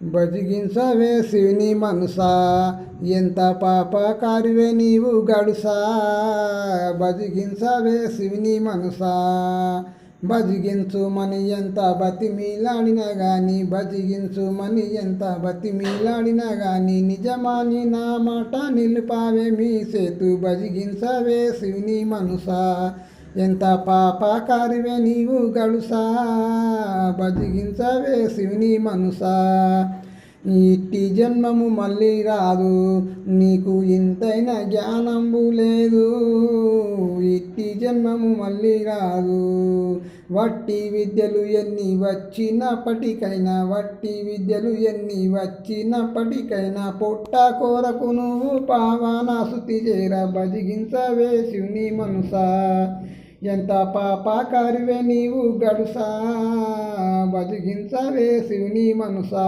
బజిగించవే శివుని మనసా, ఎంత పాపకారివే నీవు గడుసా. బజిగించవే శివుని మనసా, బజిగించుమని ఎంత బతిమీలాడినా గాని, బజిగించుమని ఎంత బతిమీలాడినా గాని, నిజమాని నా మాట నిలుపావే మీ సేతు. బజిగించవే శివుని మనసా, ఎంత పాపకారివే నీవు గడుసా. బజిగించవే శివుని మనసా, ఇట్టి జన్మము మళ్ళీ రాదు, నీకు ఇంతైన జ్ఞానంబు లేదు. ఇట్టి జన్మము మళ్ళీ రాదు, వట్టి విద్యలు ఎన్ని వచ్చినప్పటికైనా, వట్టి విద్యలు ఎన్ని వచ్చినప్పటికైనా, పొట్ట కోరకు నువ్వు పావనాసుతి చేర. బజిగించవే శివుని మనసా, ఎంత పాపకారివే నీవు గడుసా. బజిగించవే శివుని మనసా.